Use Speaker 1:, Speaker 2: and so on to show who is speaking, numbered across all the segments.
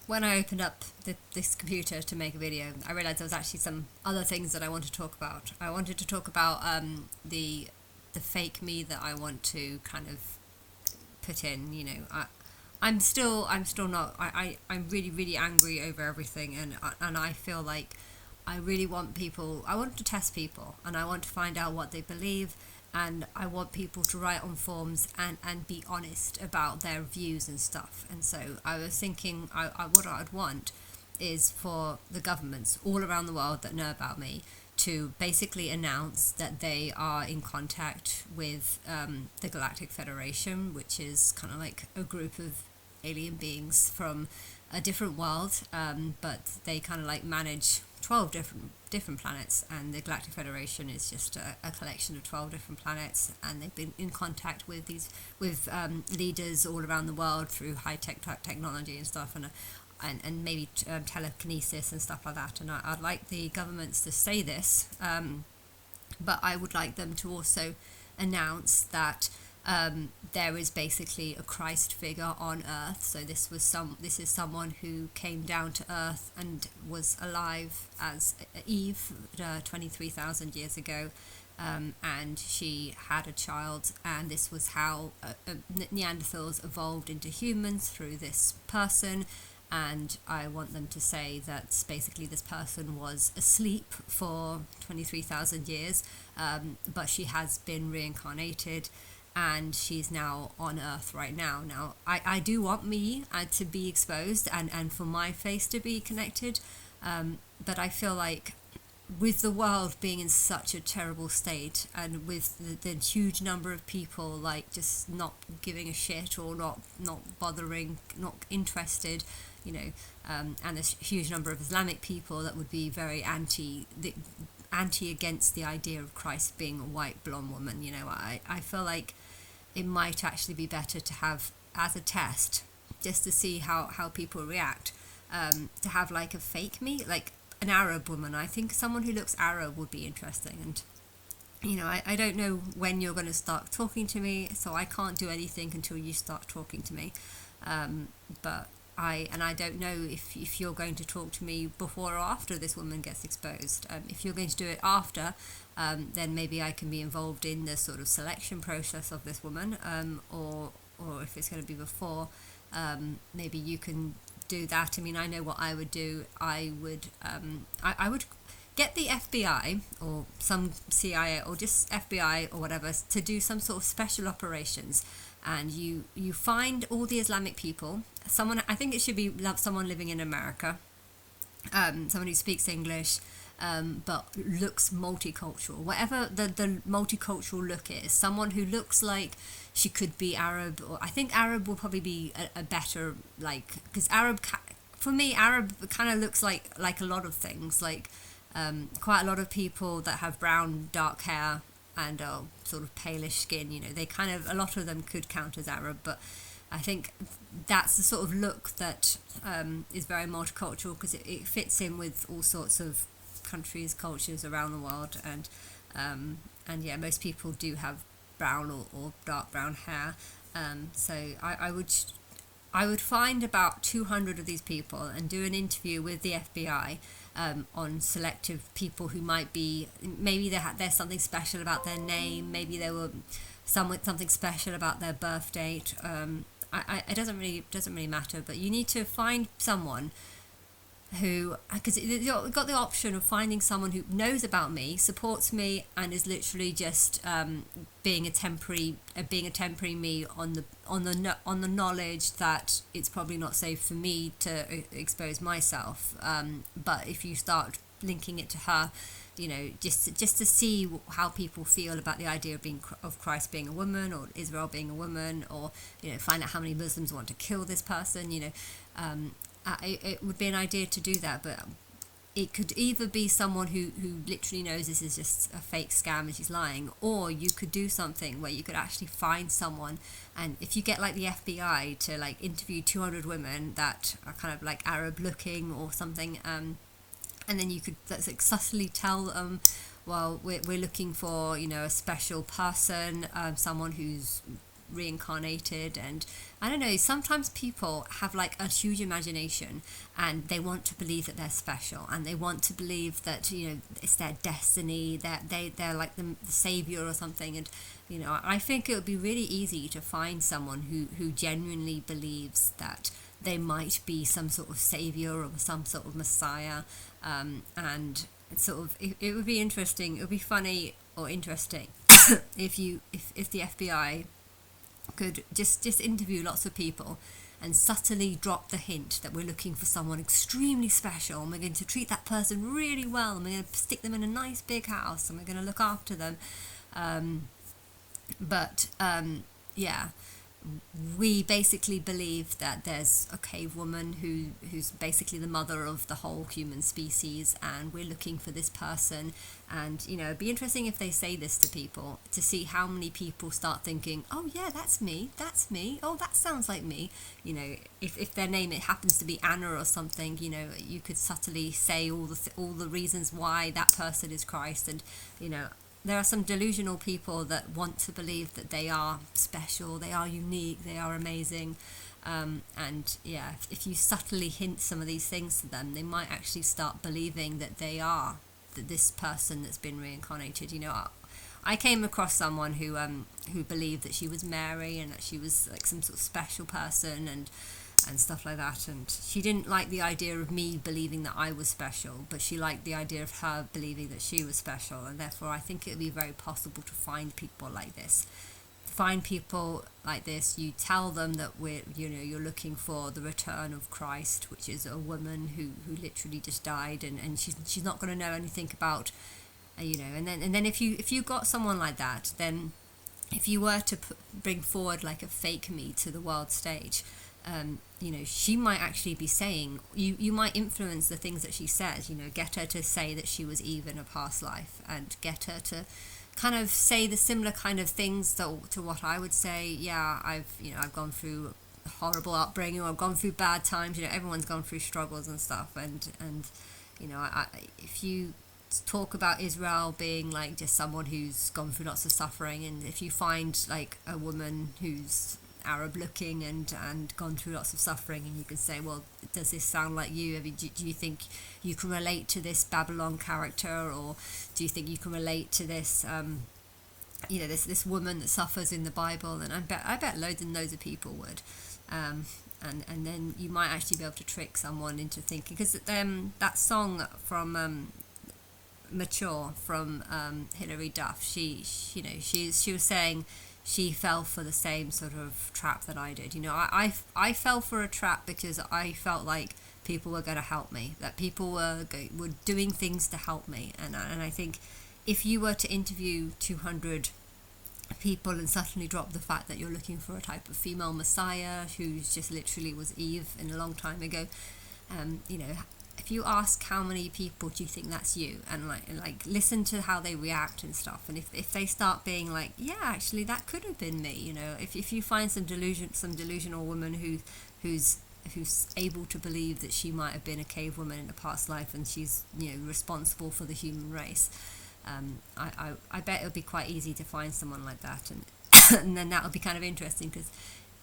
Speaker 1: when I opened up this computer to make a video, I realized there was actually some other things that I wanted to talk about. I wanted to talk about the fake me that I want to kind of put in. I'm still not. I'm really really angry over everything, and I feel like I really want people. I want to test people, and I want to find out what they believe, and I want people to write on forms and be honest about their views and stuff. And so I was thinking, what I'd want is for the governments all around the world that know about me to basically announce that they are in contact with the Galactic Federation, which is kind of like a group of alien beings from a different world, but they kind of like manage 12 different planets, and the Galactic Federation is just a collection of 12 different planets, and they've been in contact with these leaders all around the world through high tech technology and stuff, and maybe telekinesis and stuff like that. And I'd like the governments to say this, but I would like them to also announce that there is basically a Christ figure on Earth. So this is someone who came down to Earth and was alive as Eve 23,000 years ago, and she had a child, and this was how Neanderthals evolved into humans through this person. And I want them to say that basically this person was asleep for 23,000 years, but she has been reincarnated, and she's now on Earth right now. Now, I do want me to be exposed, and for my face to be connected, but I feel like with the world being in such a terrible state, and with the huge number of people like just not giving a shit, or not bothering, not interested, and this huge number of Islamic people that would be very anti against the idea of Christ being a white blonde woman. I feel like it might actually be better to have as a test, just to see how people react, to have like a fake me, like an Arab woman. I think someone who looks Arab would be interesting. And I don't know when you're going to start talking to me, so I can't do anything until you start talking to me. But I don't know if you're going to talk to me before or after this woman gets exposed. If you're going to do it after, then maybe I can be involved in the sort of selection process of this woman, or if it's going to be before, maybe you can do that. I mean, I know what I would do. I would get the FBI or some CIA or just FBI or whatever to do some sort of special operations, and you find all the Islamic people. I think it should be someone living in America, someone who speaks English, but looks multicultural. Whatever the multicultural look is, someone who looks like she could be Arab, or I think Arab will probably be a better, like, because for me, Arab kind of looks like a lot of things, like quite a lot of people that have brown, dark hair and sort of palish skin. They kind of, a lot of them could count as Arab, but I think that's the sort of look that is very multicultural, because it fits in with all sorts of countries, cultures around the world, and yeah, most people do have brown or dark brown hair. So I would find about 200 of these people and do an interview with the FBI on selective people who might be, maybe there's something special about their name, maybe they were something special about their birth date. It doesn't really matter, but you need to find someone who, because you've got the option of finding someone who knows about me, supports me, and is literally just being a temporary me on the knowledge that it's probably not safe for me to expose myself. But if you start linking it to her, just to see how people feel about the idea of Christ being a woman, or Israel being a woman, or find out how many Muslims want to kill this person. It would be an idea to do that, but it could either be someone who literally knows this is just a fake scam and she's lying, or you could do something where you could actually find someone, and if you get like the FBI to like interview 200 women that are kind of like Arab looking or something, and then you could successfully tell them, well, we're looking for a special person, someone who's reincarnated. And I don't know, sometimes people have like a huge imagination, and they want to believe that they're special, and they want to believe that, you know, it's their destiny, that they're like the savior or something. And you know, I think it would be really easy to find someone who genuinely believes that they might be some sort of savior or some sort of messiah. And it's sort of, it would be interesting, it would be funny or interesting if the FBI could just interview lots of people and subtly drop the hint that we're looking for someone extremely special, and we're going to treat that person really well, and we're going to stick them in a nice big house, and we're going to look after them. But yeah, we basically believe that there's a cave woman who's basically the mother of the whole human species, and we're looking for this person. And you know, it'd be interesting if they say this to people, to see how many people start thinking, oh yeah, that's me, oh that sounds like me. You know, if their name, it happens to be Anna or something, you know, you could subtly say all the reasons why that person is Christ. And you know, there are some delusional people that want to believe that they are special, they are unique, they are amazing. And yeah, if you subtly hint some of these things to them, they might actually start believing that they are this person that's been reincarnated. You know, I came across someone who believed that she was Mary, and that she was like some sort of special person, and stuff like that. And she didn't like the idea of me believing that I was special, but she liked the idea of her believing that she was special. And therefore I think it would be very possible to find people like this. Find people like this, you tell them that you're looking for the return of Christ, which is a woman who literally just died, and she's not going to know anything about, you know. And then if you got someone like that, then if you were to bring forward like a fake me to the world stage, you know, she might actually be saying, you might influence the things that she says, you know, get her to say that she was Eve in a past life, and get her to kind of say the similar kind of things to what I would say. Yeah, I've gone through a horrible upbringing, or I've gone through bad times. You know, everyone's gone through struggles and stuff. And you know, if you talk about Israel being like just someone who's gone through lots of suffering, and if you find like a woman who's Arab looking and gone through lots of suffering, and you can say, well, does this sound like you? I mean, do you think you can relate to this Babylon character, or do you think you can relate to this you know, this woman that suffers in the Bible? And I bet loads and loads of people would. And then you might actually be able to trick someone into thinking, because that song from Mature from Hilary Duff, she was saying she fell for the same sort of trap that I did. You know, I fell for a trap because I felt like people were going to help me, that people were doing things to help me. And I think if you were to interview 200 people and suddenly drop the fact that you're looking for a type of female messiah who's just literally was Eve in a long time ago, you know, if you ask how many people do you think that's you, and like listen to how they react and stuff, and if they start being like, yeah, actually that could have been me, you know, if you find some delusional woman who's able to believe that she might have been a cave woman in a past life, and she's, you know, responsible for the human race, I bet it would be quite easy to find someone like that. And and then that would be kind of interesting, because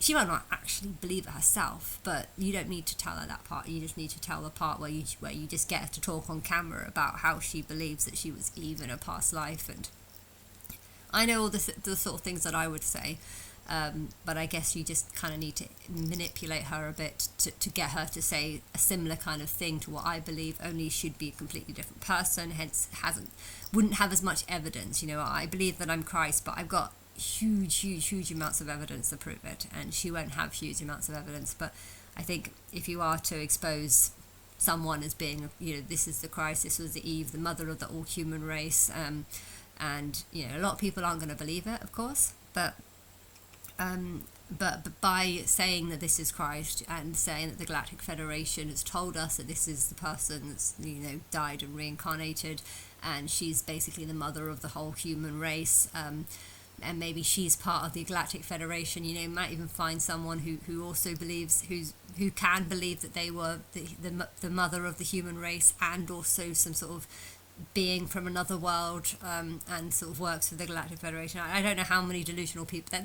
Speaker 1: she might not actually believe it herself, but you don't need to tell her that part. You just need to tell the part where you just get her to talk on camera about how she believes that she was Eve in a past life. And I know all the sort of things that I would say, but I guess you just kind of need to manipulate her a bit to get her to say a similar kind of thing to what I believe, only she'd be a completely different person, hence wouldn't have as much evidence. You know, I believe that I'm Christ, but I've got huge amounts of evidence to prove it, and she won't have huge amounts of evidence. But I think if you are to expose someone as being, you know, this is the Christ, this was the Eve, the mother of the all human race, and you know, a lot of people aren't going to believe it, of course, but by saying that this is Christ, and saying that the Galactic Federation has told us that this is the person that's, you know, died and reincarnated, and she's basically the mother of the whole human race, and maybe she's part of the Galactic Federation. You know, you might even find someone who also believes, who can believe that they were the mother of the human race, and also some sort of being from another world, and sort of works for the Galactic Federation. I don't know how many delusional people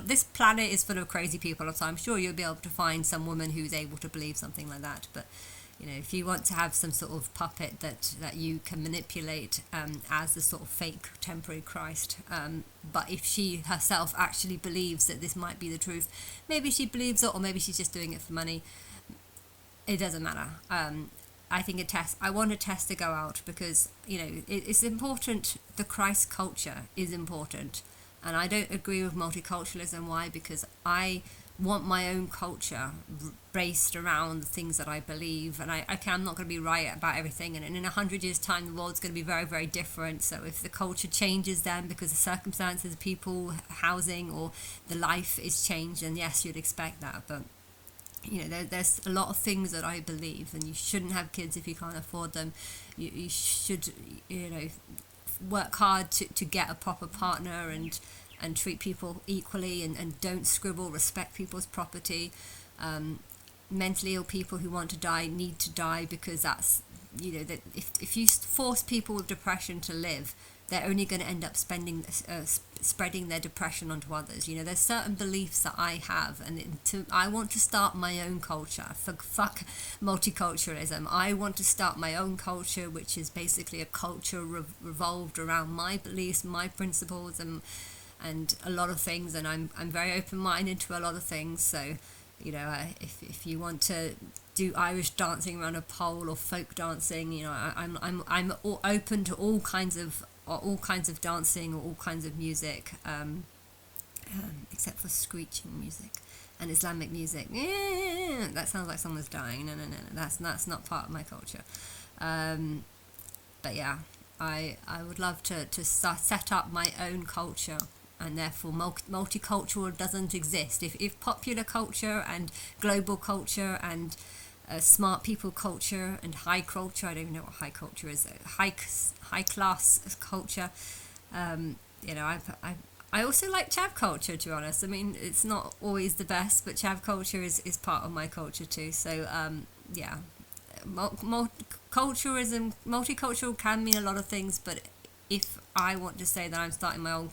Speaker 1: this planet is full of crazy people, so I'm sure you'll be able to find some woman who's able to believe something like that. But if you want to have some sort of puppet that you can manipulate, as the sort of fake temporary Christ, but if she herself actually believes that this might be the truth, maybe she believes it, or maybe she's just doing it for money. It doesn't matter. I think I want a test to go out, because it's important. The Christ culture is important, and I don't agree with multiculturalism. Why? Because I want my own culture based around the things that I believe, and I'm not going to be right about everything, and in 100 years time the world's going to be very, very different. So if the culture changes then because the circumstances, people, housing, or the life is changed, then yes, you'd expect that. But there's a lot of things that I believe, and you shouldn't have kids if you can't afford them. You should work hard to get a proper partner, and treat people equally, and don't scribble, respect people's property. Mentally ill people who want to die need to die, because that's that if you force people with depression to live, they're only going to end up spreading their depression onto others. There's certain beliefs that I have, and I want to start my own culture. Fuck multiculturalism. I want to start my own culture, which is basically a culture revolved around my beliefs, my principles, and a lot of things. And I'm very open-minded to a lot of things. So, if you want to do Irish dancing around a pole, or folk dancing, I'm open to all kinds of dancing, or all kinds of music, except for screeching music and Islamic music. That sounds like someone's dying. No, that's not part of my culture. But yeah, I would love to set up my own culture, and therefore multicultural doesn't exist. If popular culture and global culture and smart people culture and high culture, I don't even know what high culture is, high class culture, I also like chav culture, to be honest. I mean, it's not always the best, but chav culture is part of my culture too. So yeah, multicultural can mean a lot of things, but if I want to say that I'm starting my own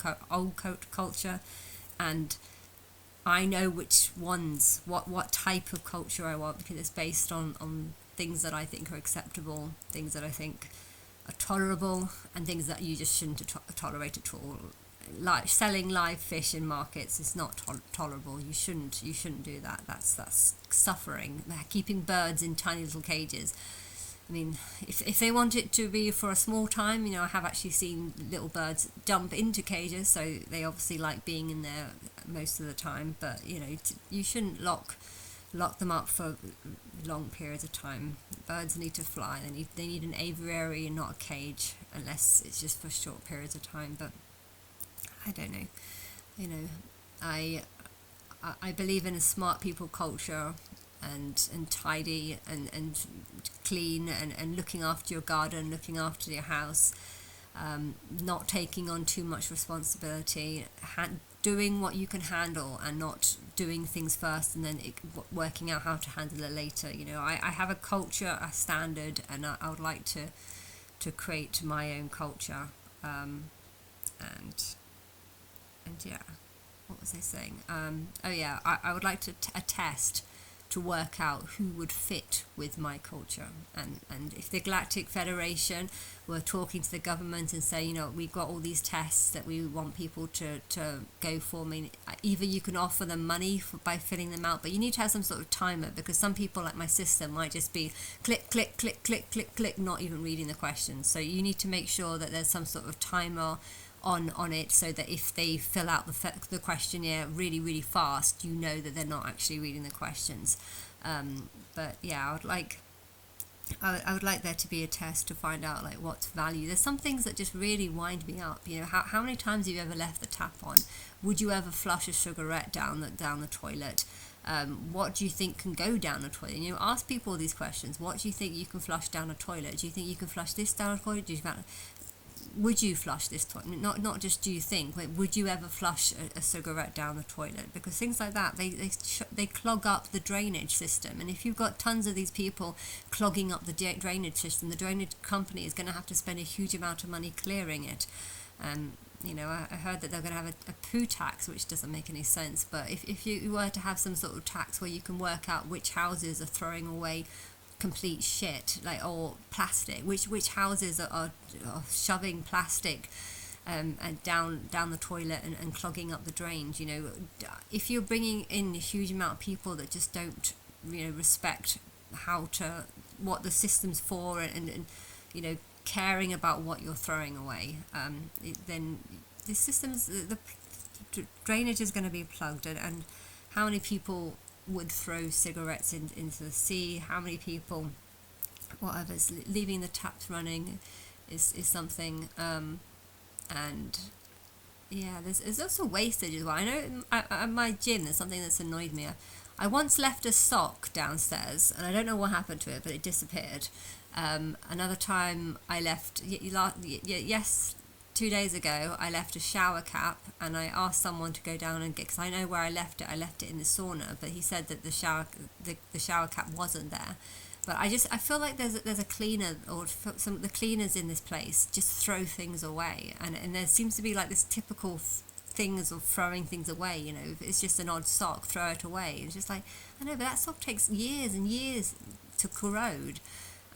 Speaker 1: culture, and I know which ones, what type of culture I want, because it's based on things that I think are acceptable, things that I think are tolerable, and things that you just shouldn't tolerate at all. Like selling live fish in markets is not tolerable. You shouldn't do that. That's suffering. Keeping birds in tiny little cages. I mean, if they want it to be for a small time, I have actually seen little birds jump into cages, so they obviously like being in there most of the time. But you shouldn't lock them up for long periods of time. Birds need to fly. They need an aviary and not a cage, unless it's just for short periods of time. But I don't know. I believe in a smart people culture, and tidy, and clean, and looking after your garden, looking after your house, not taking on too much responsibility, doing what you can handle, and not doing things first and then working out how to handle it later. I have a culture, a standard, and I would like to create my own culture, and yeah, what was I saying? I would like to attest to work out who would fit with my culture, and if the Galactic Federation were talking to the government and say, we've got all these tests that we want people to go for. I mean, either you can offer them money by filling them out, but you need to have some sort of timer, because some people, like my sister, might just be click, click, click, click, click, click, not even reading the questions. So you need to make sure that there's some sort of timer on it, so that if they fill out the questionnaire really, really fast, that they're not actually reading the questions. But yeah, I would like there to be a test to find out what's value. There's some things that just really wind me up. How many times have you ever left the tap on? Would you ever flush a cigarette down the toilet? What do you think can go down a toilet? Ask people these questions. What do you think you can flush down a toilet? Do you think you can flush this down a toilet? would you flush this toilet? Not just do you think, like, would you ever flush a cigarette down the toilet? Because things like that, they clog up the drainage system. And if you've got tons of these people clogging up the drainage system, the drainage company is going to have to spend a huge amount of money clearing it. You know, I heard that they're going to have a poo tax, which doesn't make any sense. But if you were to have some sort of tax where you can work out which houses are throwing away complete shit, like, or plastic, which houses are shoving plastic and down the toilet and clogging up the drains, you know, if you're bringing in a huge amount of people that just don't, you know, respect what the system's for, and you know, caring about what you're throwing away, then the system's the drainage is going to be plugged, and how many people would throw cigarettes into the sea? How many people, whatever's leaving the taps running, is something, and yeah, there's also wastage as well. I know at my gym there's something that's annoyed me. I once left a sock downstairs, and I don't know what happened to it, but it disappeared. Another time I left, yes, 2 days ago, I left a shower cap, and I asked someone to go down and get, because I know where I left it. I left it in the sauna, but he said that the shower cap wasn't there. But I feel like there's a cleaner, or some of the cleaners in this place just throw things away, and there seems to be like this typical things of throwing things away. You know, if it's just an odd sock, throw it away. It's just like, I know, but that sock takes years and years to corrode.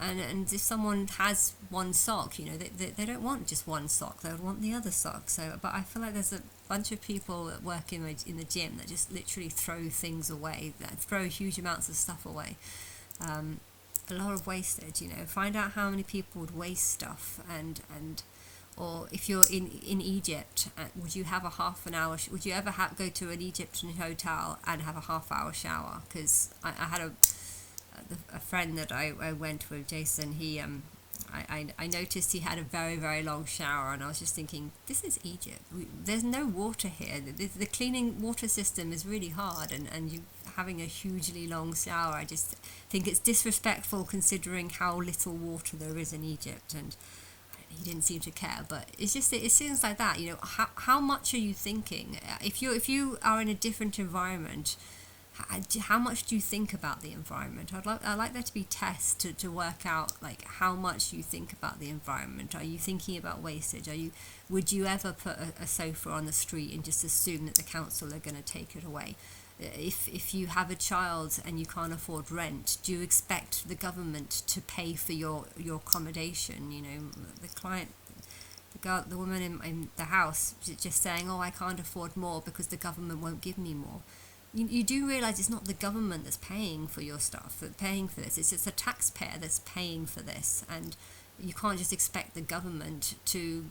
Speaker 1: And if someone has one sock, you know, they don't want just one sock, they would want the other sock. So, but I feel like there's a bunch of people that work in the gym that just literally throw things away, that throw huge amounts of stuff away. A lot of wastage, you know. Find out how many people would waste stuff, and or if you're in Egypt, would you have a half an hour? Would you ever go to an Egyptian hotel and have a half-hour shower? Because I had a friend that I went with, Jason. I noticed he had a very, very long shower, and I was just thinking, this is Egypt. There's no water here. The cleaning water system is really hard, and you having a hugely long shower, I just think it's disrespectful considering how little water there is in Egypt. And he didn't seem to care, but it's just, it seems like that, you know. How much are you thinking? If you are in a different environment, how much do you think about the environment? I'd like there to be tests to work out like how much you think about the environment. Are you thinking about wastage? Would you ever put a sofa on the street and just assume that the council are going to take it away? If you have a child and you can't afford rent, do you expect the government to pay for your accommodation? You know, the woman in the house just saying, oh, I can't afford more because the government won't give me more. You do realise it's not the government that's paying for your stuff, that's paying for this. It's just a taxpayer that's paying for this, and you can't just expect the government to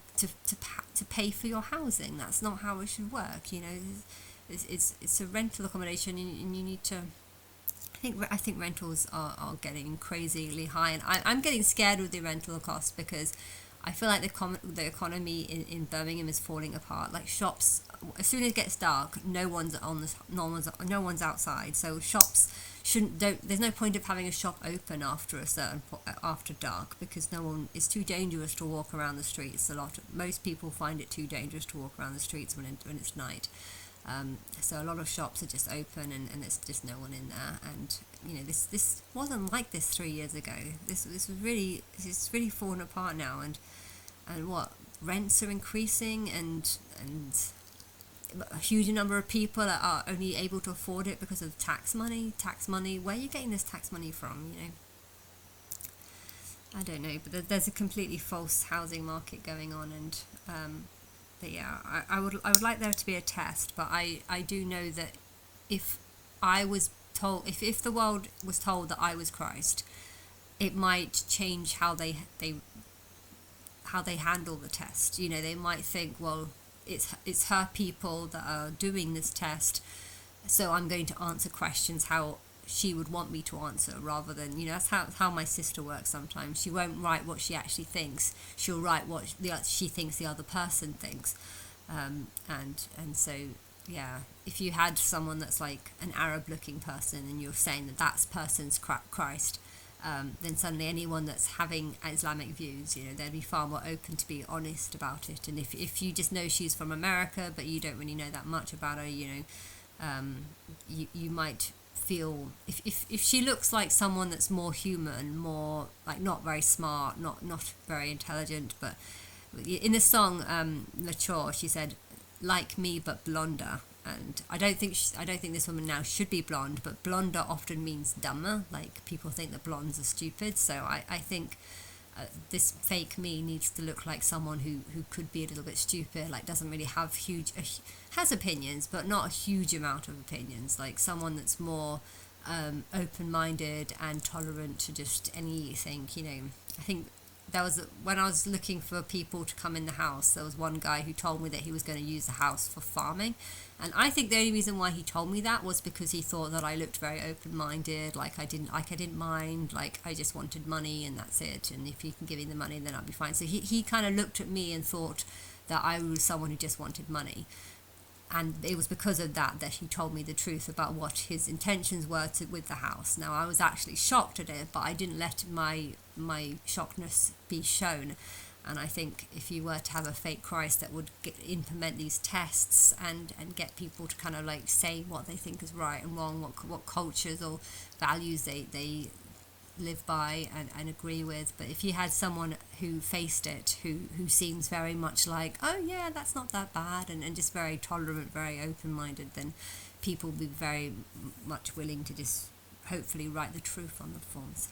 Speaker 1: pay for your housing. That's not how it should work. You know, it's a rental accommodation, and you need to. I think rentals are getting crazily high, and I'm getting scared with the rental costs because I feel like the economy in Birmingham is falling apart. Like shops, as soon as it gets dark, no one's outside. So shops there's no point of having a shop open after after dark, because it's too dangerous to walk around the streets. Most people find it too dangerous to walk around the streets when it's night. So a lot of shops are just open, and there's just no one in there. And you know, this wasn't like this 3 years ago. This is really fallen apart now. And what, rents are increasing, and a huge number of people are only able to afford it because of tax money. Where are you getting this tax money from? You know, I don't know. But there's a completely false housing market going on, and but yeah, I would like there to be a test, but I do know that if I was told, if the world was told that I was Christ, it might change how they handle the test. You know, they might think, well, it's her people that are doing this test, so I'm going to answer questions how she would want me to answer, rather than, you know, that's how my sister works sometimes. She won't write what she actually thinks, she'll write what she thinks the other person thinks. And so, yeah, if you had someone that's like an Arab looking person and you're saying that person's Christ, then suddenly anyone that's having Islamic views, they'd be far more open to be honest about it. And if you just know she's from America, but you don't really know that much about her, you might feel if she looks like someone that's more human, more like not very smart, not very intelligent, but in the song Mature, she said, "Like me but blonder." And I don't think this woman now should be blonde, but blonder often means dumber. Like people think that blondes are stupid, so I think this fake me needs to look like someone who could be a little bit stupid, like doesn't really have has opinions, but not a huge amount of opinions. Like someone that's more open-minded and tolerant to just anything. I think when I was looking for people to come in the house, there was one guy who told me that he was going to use the house for farming, and I think the only reason why he told me that was because he thought that I looked very open-minded, like I didn't mind, like I just wanted money and that's it, and if he can give me the money then I'll be fine. So he kind of looked at me and thought that I was someone who just wanted money, and it was because of that he told me the truth about what his intentions were with the house. Now I was actually shocked at it, but I didn't let my shockedness be shown. And I think if you were to have a fake Christ that would implement these tests and get people to kind of like say what they think is right and wrong, what cultures or values they live by and agree with. But if you had someone who faced it, who seems very much like, oh yeah, that's not that bad, and just very tolerant, very open-minded, then people will be very much willing to just hopefully write the truth on the forms.